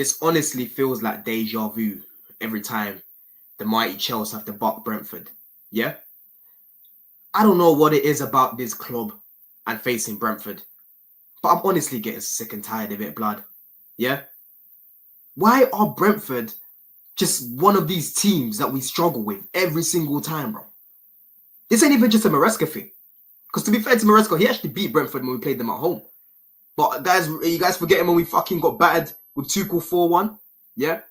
This honestly feels like deja vu every time the mighty Chels have to buck Brentford. Yeah? I don't know what it is about this club and facing Brentford, but I'm honestly getting sick and tired of it, blood. Yeah? Why are Brentford just one of these teams that we struggle with every single time, bro? This ain't even just a Maresca thing. Because to be fair to Maresca, he actually beat Brentford when we played them at home. But guys, are you guys forgetting when we fucking got battered with Tuchel 4-1? Yeah?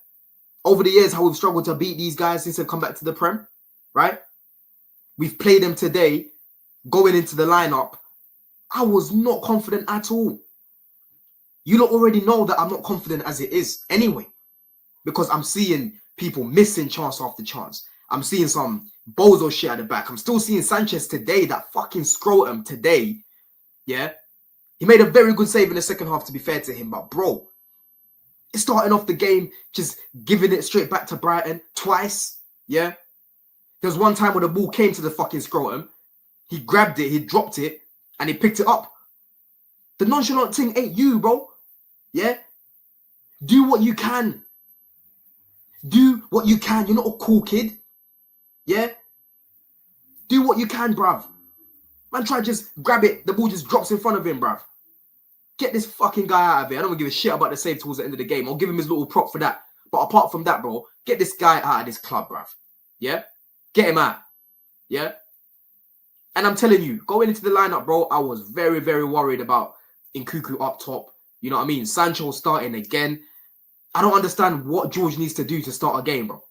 Over the years, how we've struggled to beat these guys since they've come back to the Prem, right? We've played them today, going into the lineup. I was not confident at all. You lot already know that I'm not confident as it is anyway, because I'm seeing people missing chance after chance. I'm seeing some bozo shit at the back. I'm still seeing Sanchez today, that fucking scrotum today. Yeah? He made a very good save in the second half, to be fair to him. But, bro, it's starting off the game, just giving it straight back to Brighton twice. Yeah? There was one time when the ball came to the fucking scrotum. He grabbed it, he dropped it, and he picked it up. The nonchalant thing ain't you, bro. Yeah? Do what you can. Do what you can. You're not a cool kid. Yeah? Do what you can, bruv. Man, try to just grab it. The ball just drops in front of him, bruv. Get this fucking guy out of here. I don't give a shit about the save towards the end of the game. I'll give him his little prop for that. But apart from that, bro, get this guy out of this club, bruv. Yeah? Get him out. Yeah? And I'm telling you, going into the lineup, bro, I was very, very worried about Nkunku up top. You know what I mean? Sancho starting again. I don't understand what George needs to do to start a game, bro.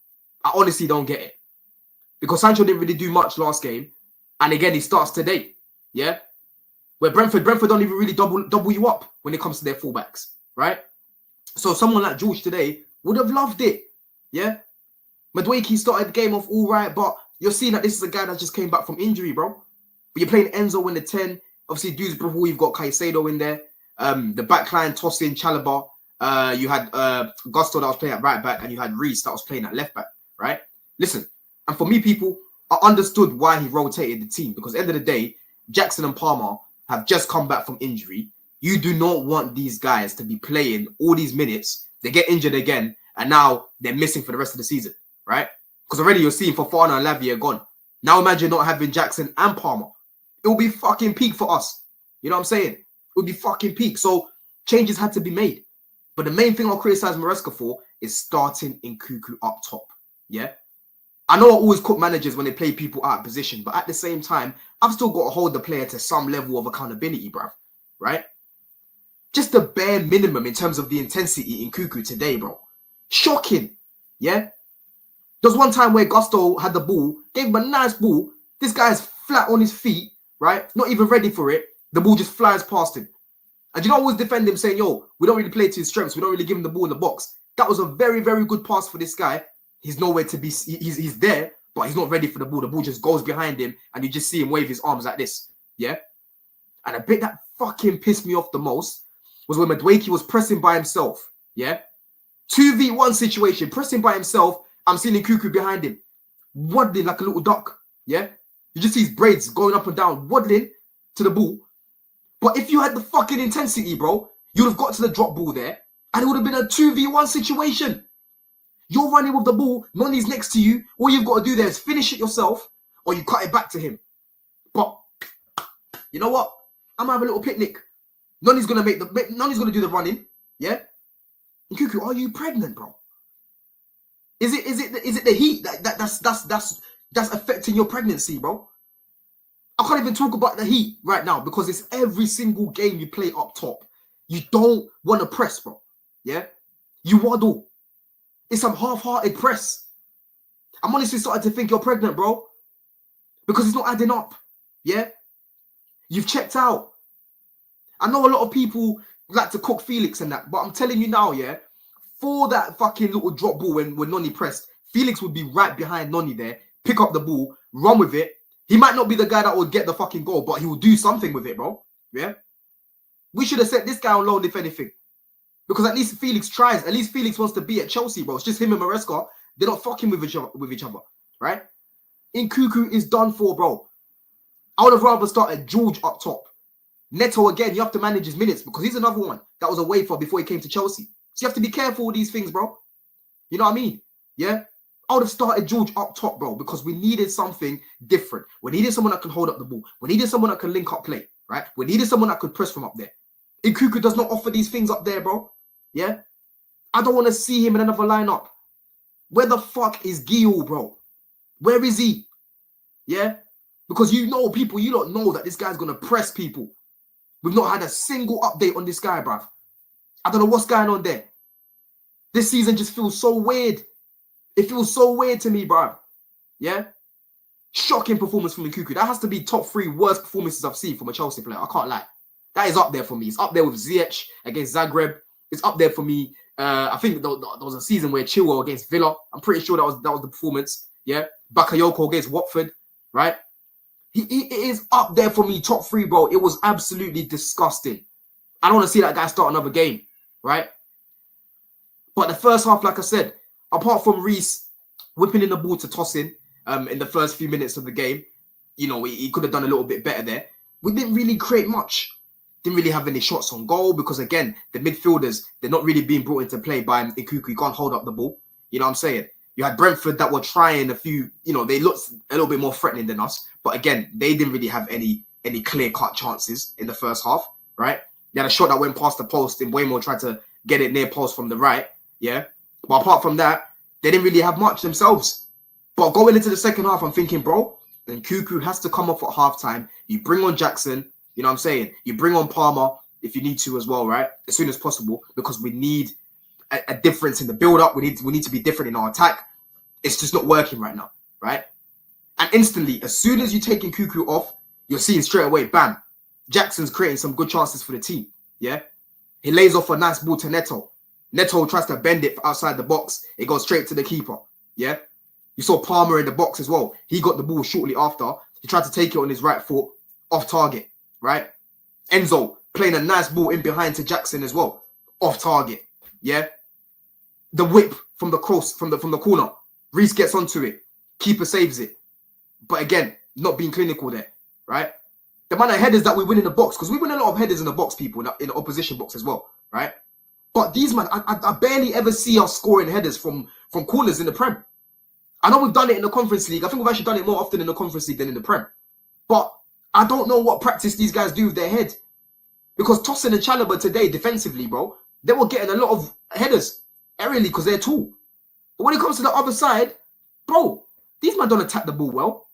I honestly don't get it. Because Sancho didn't really do much last game. And again, he starts today. Yeah? Where Brentford don't even really double you up when it comes to their fullbacks. Right? So someone like George today would have loved it. Yeah? Madueke started the game off all right, but you're seeing that this is a guy that just came back from injury, bro. But you're playing Enzo in the 10. Obviously, Dewsbury, you've got Caicedo in there. The backline, tossing Chalobah. You had Gusto that was playing at right back, and you had Reece that was playing at left back, right? Listen, and for me, people, I understood why he rotated the team, because at the end of the day, Jackson and Palmer have just come back from injury. You do not want these guys to be playing all these minutes. They get injured again, and now they're missing for the rest of the season, right? Because already you're seeing Fofana and Lavia gone. Now imagine not having Jackson and Palmer. It will be fucking peak for us. You know what I'm saying? It would be fucking peak. So changes had to be made. But the main thing I'll criticize Maresca for is starting Nkunku up top. Yeah? I know I always cook managers when they play people out of position, but at the same time, I've still got to hold the player to some level of accountability, bruv. Right? Just the bare minimum in terms of the intensity in Nkunku today, bro. Shocking. Yeah? There was one time where Gusto had the ball, gave him a nice ball. This guy's flat on his feet, right? Not even ready for it. The ball just flies past him. And you don't always defend him saying, yo, we don't really play to his strengths. We don't really give him the ball in the box. That was a very, very good pass for this guy. He's nowhere to be. He's there, but he's not ready for the ball. The ball just goes behind him, and you just see him wave his arms like this. Yeah? And a bit that fucking pissed me off the most was when Madueke was pressing by himself. Yeah? 2v1 situation, pressing by himself. I'm seeing Nkunku behind him, waddling like a little duck. Yeah? You just see his braids going up and down, waddling to the ball. But if you had the fucking intensity, bro, you'd have got to the drop ball there, and it would have been a 2v1 situation. You're running with the ball, Noni's next to you. All you've got to do there is finish it yourself, or you cut it back to him. But you know what? I'm gonna have a little picnic. Noni's gonna do the running. Yeah? Nkunku, are you pregnant, bro? Is it the heat that's affecting your pregnancy, bro? I can't even talk about the heat right now because it's every single game you play up top. You don't want to press, bro. Yeah? You waddle. It's some half-hearted press. I'm honestly starting to think you're pregnant, bro. Because it's not adding up. Yeah? You've checked out. I know a lot of people like to cook Felix and that, but I'm telling you now, yeah, for that fucking little drop ball when Noni pressed, Felix would be right behind Noni there, pick up the ball, run with it. He might not be the guy that would get the fucking goal, but he will do something with it, bro. Yeah? We should have set this guy on loan, if anything. Because at least Felix tries. At least Felix wants to be at Chelsea, bro. It's just him and Maresca. They're not fucking with each other. Right? Nkunku is done for, bro. I would have rather started George up top. Neto, again, you have to manage his minutes because he's another one that was away for before he came to Chelsea. So you have to be careful with these things, bro. You know what I mean? Yeah? I would have started George up top, bro, because we needed something different. We needed someone that can hold up the ball. We needed someone that can link up play, right? We needed someone that could press from up there. Nkunku does not offer these things up there, bro. Yeah? I don't want to see him in another lineup. Where the fuck is Gio, bro? Where is he? Yeah? Because you know, people, you don't know that this guy's going to press people. We've not had a single update on this guy, bruv. I don't know what's going on there. This season just feels so weird. It feels so weird to me, bruv. Yeah? Shocking performance from Nkunku. That has to be top 3 worst performances I've seen from a Chelsea player. I can't lie. That is up there for me. It's up there with Ziyech against Zagreb. It's up there for me. I think there was a season where Chilwell against Villa. I'm pretty sure that was the performance. Yeah? Bakayoko against Watford. Right? It is up there for me. Top 3, bro. It was absolutely disgusting. I don't want to see that guy start another game. Right? But the first half, like I said, apart from Reece whipping in the ball to Tosin in the first few minutes of the game, you know, he could have done a little bit better there. We didn't really create much. Didn't really have any shots on goal because, again, the midfielders, they're not really being brought into play by Nkunku. You can't hold up the ball. You know what I'm saying? You had Brentford that were trying a few, you know, they looked a little bit more threatening than us. But again, they didn't really have any clear-cut chances in the first half, right? They had a shot that went past the post and Waymo tried to get it near post from the right, yeah? But apart from that, they didn't really have much themselves. But going into the second half, I'm thinking, bro, Nkunku has to come off at halftime. You bring on Jackson, you know what I'm saying? You bring on Palmer if you need to as well, right? As soon as possible, because we need a difference in the build-up. We need to be different in our attack. It's just not working right now, right? And instantly, as soon as you take Nkunku off, you're seeing straight away, bam, Jackson's creating some good chances for the team, yeah? He lays off a nice ball to Neto. Neto tries to bend it outside the box. It goes straight to the keeper, yeah? You saw Palmer in the box as well. He got the ball shortly after. He tried to take it on his right foot, off target, right? Enzo playing a nice ball in behind to Jackson as well, off target, yeah? The whip from the cross, from the corner. Reece gets onto it. Keeper saves it. But again, not being clinical there, right? The amount of headers that we win in the box, because we win a lot of headers in the box, people, in the opposition box as well, right? But these, man, I barely ever see us scoring headers from corners in the Prem. I know we've done it in the Conference League. I think we've actually done it more often in the Conference League than in the Prem. But I don't know what practice these guys do with their head. Because Tosin and Chalobah today, defensively, bro, they were getting a lot of headers, aerially, because they're tall. But when it comes to the other side, bro, these men don't attack the ball well.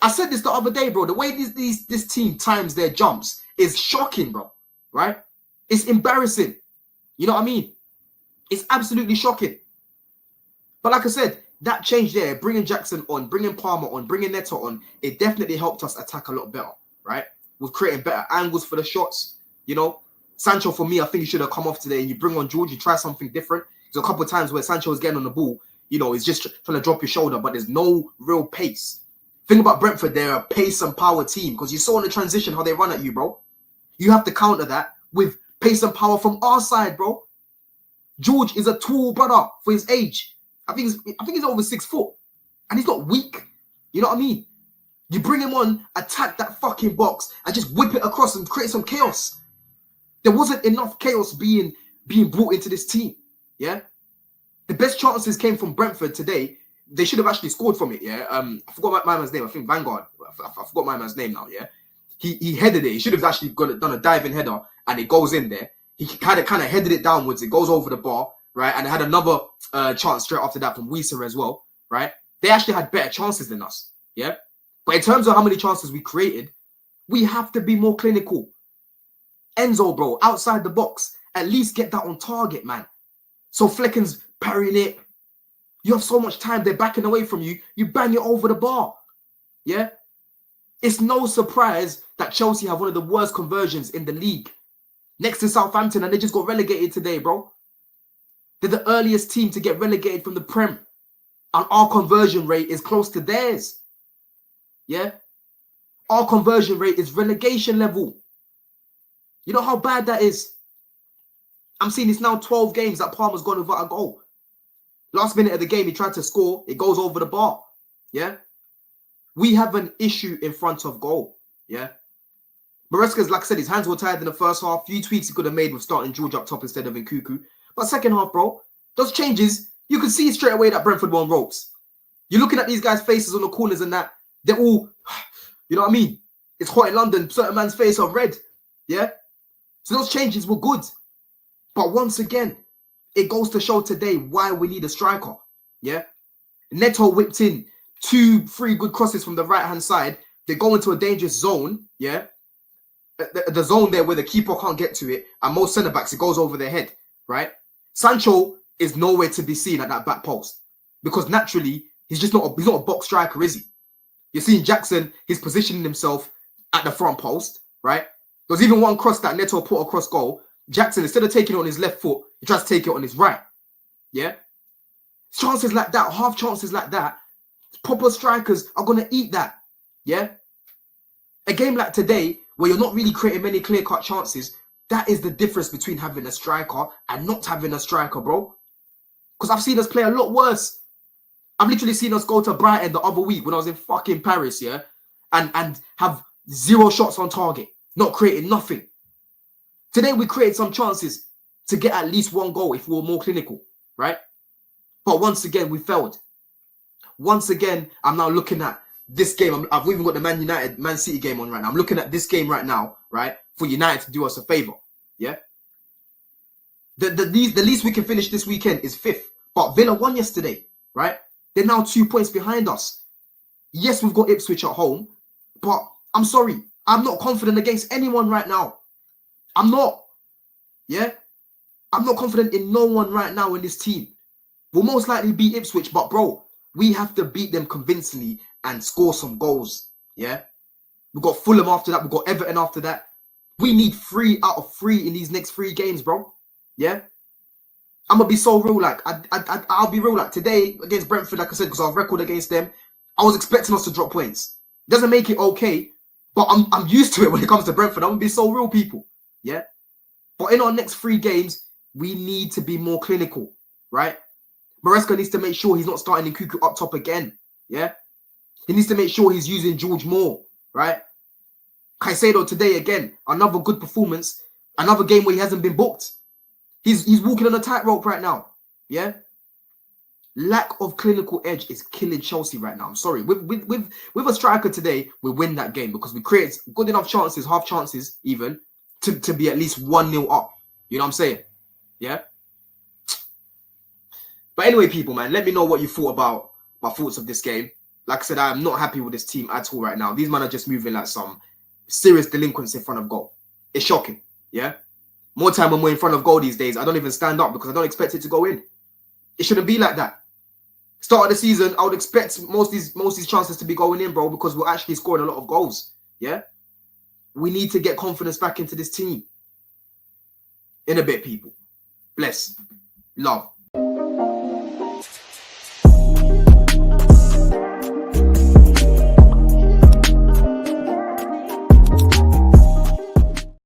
I said this the other day, bro. The way this team times their jumps is shocking, bro. Right? It's embarrassing. You know what I mean? It's absolutely shocking. But like I said, that change there, bringing Jackson on, bringing Palmer on, bringing Neto on, it definitely helped us attack a lot better, right? We're creating better angles for the shots, you know? Sancho, for me, I think he should have come off today and you bring on George, you try something different. There's a couple of times where Sancho is getting on the ball, you know, he's just trying to drop his shoulder, but there's no real pace. Think about Brentford, they're a pace and power team because you saw in the transition how they run at you, bro. You have to counter that with pace and power from our side, bro. George is a tall brother for his age. I think he's over 6 foot. And he's not weak. You know what I mean? You bring him on, attack that fucking box, and just whip it across and create some chaos. There wasn't enough chaos being brought into this team. Yeah? The best chances came from Brentford today. They should have actually scored from it, yeah? I forgot my man's name. I think Vanguard. I forgot my man's name now, yeah? He headed it. He should have actually done a diving header, and it goes in there. He kind of headed it downwards. It goes over the bar, right? And they had another chance straight after that from Wieser as well, right? They actually had better chances than us, yeah? But in terms of how many chances we created, we have to be more clinical. Enzo, bro, outside the box, at least get that on target, man. So Flecken's parrying it. You have so much time. They're backing away from you. You bang it over the bar, yeah? It's no surprise that Chelsea have one of the worst conversions in the league. Next to Southampton, and they just got relegated today, bro. They're the earliest team to get relegated from the Prem. And our conversion rate is close to theirs. Yeah? Our conversion rate is relegation level. You know how bad that is? I'm seeing it's now 12 games that Palmer's gone without a goal. Last minute of the game, he tried to score. It goes over the bar. Yeah? We have an issue in front of goal. Yeah? Maresca's, like I said, his hands were tired in the first half. Few tweaks he could have made with starting George up top instead of Nkunku. But second half, bro, those changes, you could see straight away that Brentford were on ropes. You're looking at these guys' faces on the corners and that. They're all, you know what I mean? It's hot in London. Certain man's face are red. Yeah? So those changes were good. But once again, it goes to show today why we need a striker. Yeah? Neto whipped in 2-3 good crosses from the right-hand side. They go into a dangerous zone. Yeah? The zone there where the keeper can't get to it. And most centre-backs, it goes over their head. Right? Sancho is nowhere to be seen at that back post. Because naturally, he's not a box striker, is he? You're seeing Jackson, he's positioning himself at the front post, right? There was even one cross that Neto put across goal. Jackson, instead of taking it on his left foot, he tries to take it on his right. Yeah? Chances like that, half chances like that, proper strikers are going to eat that. Yeah? A game like today, where you're not really creating many clear-cut chances, that is the difference between having a striker and not having a striker, bro. Because I've seen us play a lot worse. I've literally seen us go to Brighton the other week when I was in fucking Paris, yeah? And have 0 shots on target, not creating nothing. Today we created some chances to get at least 1 goal if we were more clinical, right? But once again, we failed. Once again, I'm now looking at this game. I've even got the Man City game on right now. I'm looking at this game right now, right? For United to do us a favour, yeah? The least we can finish this weekend is 5th. But Villa won yesterday, right? They're now 2 points behind us. Yes, we've got Ipswich at home, but I'm sorry. I'm not confident against anyone right now. I'm not. Yeah? I'm not confident in no one right now in this team. We'll most likely beat Ipswich, but bro, we have to beat them convincingly and score some goals. Yeah? We've got Fulham after that. We've got Everton after that. We need 3 out of 3 in these next 3 games, bro. Yeah? I'm going to be so real, like, I'll be real, like, today against Brentford, like I said, because our record against them, I was expecting us to drop points. Doesn't make it okay, but I'm used to it when it comes to Brentford. I'm going to be so real, people, yeah? But in our next 3 games, we need to be more clinical, right? Maresca needs to make sure he's not starting Nkunku up top again, yeah? He needs to make sure he's using George more, right? Caicedo today, again, another good performance, another game where he hasn't been booked. He's walking on a tightrope right now. Yeah. Lack of clinical edge is killing Chelsea right now. I'm sorry. With a striker today, we win that game because we create good enough chances, half chances even, to be at least 1-0 up. You know what I'm saying? Yeah. But anyway, people, man, let me know what you thought about my thoughts of this game. Like I said, I'm not happy with this team at all right now. These men are just moving like some serious delinquents in front of goal. It's shocking. Yeah. More time when we're in front of goal these days, I don't even stand up because I don't expect it to go in. It shouldn't be like that. Start of the season, I would expect most of these chances to be going in, bro, because we're actually scoring a lot of goals. Yeah? We need to get confidence back into this team. In a bit, people. Bless. Love.